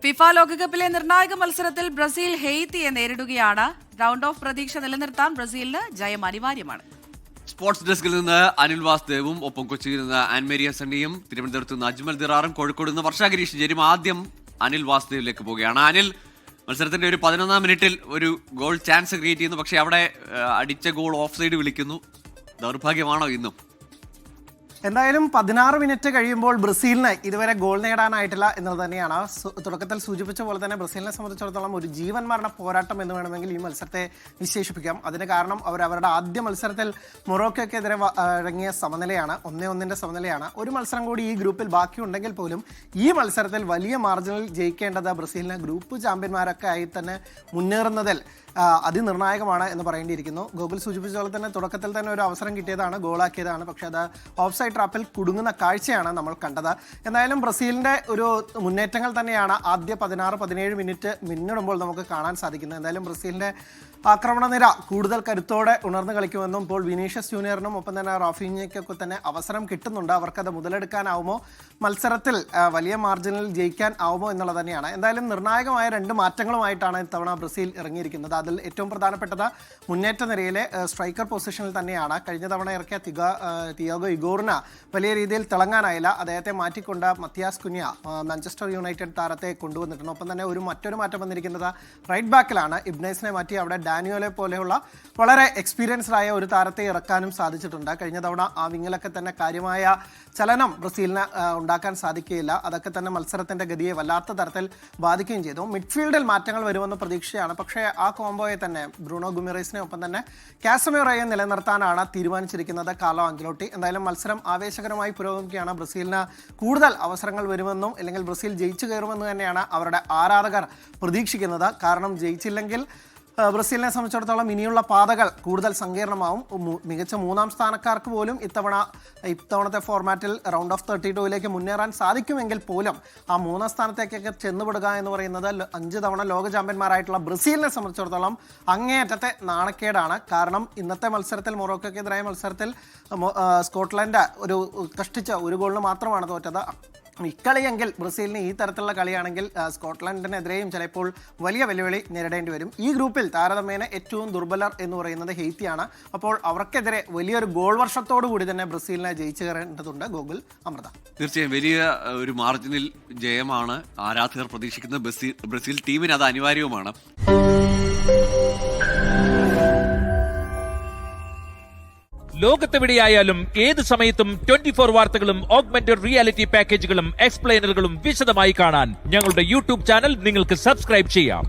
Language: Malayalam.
ഫിഫ ലോകകപ്പിലെ നിർണായക മത്സരത്തിൽ ബ്രസീൽ ഹെയ്ത്തിയെ നേരിടുകയാണ്. റൗണ്ട് ഓഫ് പ്രതീക്ഷ നിലനിർത്താൻ ബ്രസീലിന് ജയം അനിവാര്യമാണ്. സ്പോർട്സ് ഡെസ്കിൽ നിന്ന് അനിൽ വാസുദേവും, ഒപ്പം കൊച്ചിയിൽ നിന്ന് ആൻമേരിയ സണ്ണിയും, തിരുവനന്തപുരത്ത് നിന്ന് അജ്മൽ ദിറാറും, കോഴിക്കോട് നിന്ന് വർഷ ഗിരീഷ് ചേരും. ആദ്യം അനിൽ വാസുദേവിലേക്ക് പോവുകയാണ്. അനിൽ, മത്സരത്തിന്റെ ഒരു 11ാം മിനിറ്റിൽ ഒരു ഗോൾ ചാൻസ് ക്രിയേറ്റ് ചെയ്യുന്നു, പക്ഷേ അവിടെ അടിച്ച ഗോൾ ഓഫ് സൈഡ് വിളിക്കുന്നു. ദൗർഭാഗ്യമാണോ ഇന്നും? എന്തായാലും 16 മിനിറ്റ് കഴിയുമ്പോൾ ബ്രസീലിന് ഇതുവരെ ഗോൾ നേടാനായിട്ടില്ല എന്നത് തന്നെയാണ്. തുടക്കത്തിൽ സൂചിപ്പിച്ച പോലെ തന്നെ ബ്രസീലിനെ സംബന്ധിച്ചിടത്തോളം ഒരു ജീവൻ മരണ പോരാട്ടം എന്ന് വേണമെങ്കിൽ ഈ മത്സരത്തെ വിശേഷിപ്പിക്കാം. അതിന് കാരണം അവരുടെ ആദ്യ മത്സരത്തിൽ മൊറോക്കോയ്ക്കെതിരെ ഇറങ്ങിയ സമനിലയാണ്, 1-1 സമനിലയാണ്. ഒരു മത്സരം കൂടി ഈ ഗ്രൂപ്പിൽ ബാക്കിയുണ്ടെങ്കിൽ പോലും ഈ മത്സരത്തിൽ വലിയ മാർജിനിൽ ജയിക്കേണ്ടത് ബ്രസീലിന് ഗ്രൂപ്പ് ചാമ്പ്യന്മാരൊക്കെ ആയി തന്നെ മുന്നേറുന്നതിൽ അതിനിർണായകമാണ് എന്ന് പറയേണ്ടിയിരിക്കുന്നു. ഗോകുൽ സൂചിപ്പിച്ച പോലെ തന്നെ തുടക്കത്തിൽ തന്നെ ഒരു അവസരം കിട്ടിയതാണ്, ഗോളാക്കിയതാണ്. പക്ഷേ അത് ഓഫ് സൈഡ് ട്രാപ്പിൽ കുടുങ്ങുന്ന കാഴ്ചയാണ് നമ്മൾ കണ്ടത്. എന്തായാലും ബ്രസീലിൻ്റെ ഒരു മുന്നേറ്റങ്ങൾ തന്നെയാണ് ആദ്യ 16-17 മിനിറ്റ് പിന്നിടുമ്പോൾ നമുക്ക് കാണാൻ സാധിക്കുന്നത്. എന്തായാലും ബ്രസീലിൻ്റെ ആക്രമണ നിര കൂടുതൽ കരുത്തോടെ ഉണർന്നു കളിക്കുമെന്നും ഇപ്പോൾ വിനീഷ്യസ് ജൂനിയറിനും ഒപ്പം തന്നെ റാഫീഞ്ഞയ്ക്കൊക്കെ തന്നെ അവസരം കിട്ടുന്നുണ്ട്. അവർക്കത് മുതലെടുക്കാനാവുമോ, മത്സരത്തിൽ വലിയ മാർജിനിൽ ജയിക്കാൻ ആവുമോ എന്നുള്ളത് തന്നെയാണ്. എന്തായാലും നിർണായകമായ 2 മാറ്റങ്ങളുമായിട്ടാണ് ഇത്തവണ ബ്രസീൽ ഇറങ്ങിയിരിക്കുന്നത്. അതിൽ ഏറ്റവും പ്രധാനപ്പെട്ടത് മുന്നേറ്റ നിരയിലെ സ്ട്രൈക്കർ പൊസിഷനിൽ തന്നെയാണ്. കഴിഞ്ഞ തവണ ഇറക്കിയ തിയാഗോ ഇഗോറിന് വലിയ രീതിയിൽ തിളങ്ങാനായില്ല. അദ്ദേഹത്തെ മാറ്റിക്കൊണ്ട് മത്തിയാസ് കുഞ്ഞ മാഞ്ചസ്റ്റർ യുണൈറ്റഡ് താരത്തെ കൊണ്ടുവന്നിട്ടുണ്ട്. ഒപ്പം തന്നെ മറ്റൊരു മാറ്റം വന്നിരിക്കുന്നത് റൈറ്റ് ബാക്കിലാണ്. ഇബ്നൈസിനെ മാറ്റി അവിടെ ഡാനിയോലെ പോലെയുള്ള വളരെ എക്സ്പീരിയൻസ്ഡ് ആയ ഒരു താരത്തെ ഇറക്കാനും സാധിച്ചിട്ടുണ്ട്. കഴിഞ്ഞ തവണ ആ വിങ്ങിലൊക്കെ തന്നെ കാര്യമായ ചലനം ബ്രസീലിന് ഉണ്ടാക്കാൻ സാധിക്കുകയില്ല. അതൊക്കെ തന്നെ മത്സരത്തിന്റെ ഗതിയെ വല്ലാത്ത തരത്തിൽ ബാധിക്കുകയും ചെയ്തു. മിഡ്ഫീൽഡിൽ മാറ്റങ്ങൾ വരുമെന്ന പ്രതീക്ഷയാണ്. പക്ഷേ ആ കോംബോയെ തന്നെ ബ്രൂണോ ഗുമിറേസിനെ ഒപ്പം തന്നെ കാസമിറോയെ നിലനിർത്താനാണ് തീരുമാനിച്ചിരിക്കുന്നത് കാർലോ അഞ്ചലോട്ടി. എന്തായാലും മത്സരം ആവേശകരമായി പുരോഗമിക്കുകയാണ്. ബ്രസീലിന് കൂടുതൽ അവസരങ്ങൾ വരുമെന്നും അല്ലെങ്കിൽ ബ്രസീൽ ജയിച്ചു കയറുമെന്ന് തന്നെയാണ് അവരുടെ ആരാധകർ പ്രതീക്ഷിക്കുന്നത്. കാരണം ജയിച്ചില്ലെങ്കിൽ ബ്രസീലിനെ സംബന്ധിച്ചിടത്തോളം ഇനിയുള്ള പാതകൾ കൂടുതൽ സങ്കീർണമാവും. മികച്ച 3ാം സ്ഥാനക്കാർക്ക് പോലും ഇത്തവണത്തെ ഫോർമാറ്റിൽ റൗണ്ട് ഓഫ് 32ലേക്ക് മുന്നേറാൻ സാധിക്കുമെങ്കിൽ പോലും ആ 3ാം സ്ഥാനത്തേക്കൊക്കെ ചെന്നുപെടുക എന്ന് പറയുന്നത് 5 തവണ ലോക ചാമ്പ്യന്മാരായിട്ടുള്ള ബ്രസീലിനെ സംബന്ധിച്ചിടത്തോളം അങ്ങേയറ്റത്തെ നാണക്കേടാണ്. കാരണം ഇന്നത്തെ മത്സരത്തിൽ മൊറോക്കോയ്ക്കെതിരായ മത്സരത്തിൽ സ്കോട്ട്ലൻഡ് കഷ്ടിച്ച ഒരു ഗോളിന് മാത്രമാണ് തോറ്റത്. ഇക്കളിയെങ്കിൽ ബ്രസീലിന് ഈ തരത്തിലുള്ള കളിയാണെങ്കിൽ സ്കോട്ട്ലൻഡിനെതിരെയും ചിലപ്പോൾ വലിയ വെല്ലുവിളി നേരിടേണ്ടി വരും. ഈ ഗ്രൂപ്പിൽ താരതമ്യേന ഏറ്റവും ദുർബലർ എന്ന് പറയുന്നത് ഹെയ്ത്തിയാണ്. അപ്പോൾ അവർക്കെതിരെ വലിയൊരു ഗോൾ വർഷത്തോടു കൂടി തന്നെ ബ്രസീലിനെ ജയിച്ചു കയറേണ്ടതുണ്ട്. ഗോകുൽ, അമൃത. തീർച്ചയായും വലിയ ഒരു മാർജിനിൽ ജയമാണ് ആരാധകർ പ്രതീക്ഷിക്കുന്നത്. ബ്രസീൽ ടീമിന് അത് അനിവാര്യവുമാണ്. ലോകത്തെവിടെയായാലും ഏത് സമയത്തും 24 വാർത്തകളും ഓഗ്മെന്റഡ് റിയാലിറ്റി പാക്കേജുകളും എക്സ്പ്ലെയിനറുകളും വിശദമായി കാണാൻ ഞങ്ങളുടെ യൂട്യൂബ് ചാനൽ നിങ്ങൾക്ക് സബ്സ്ക്രൈബ് ചെയ്യാം.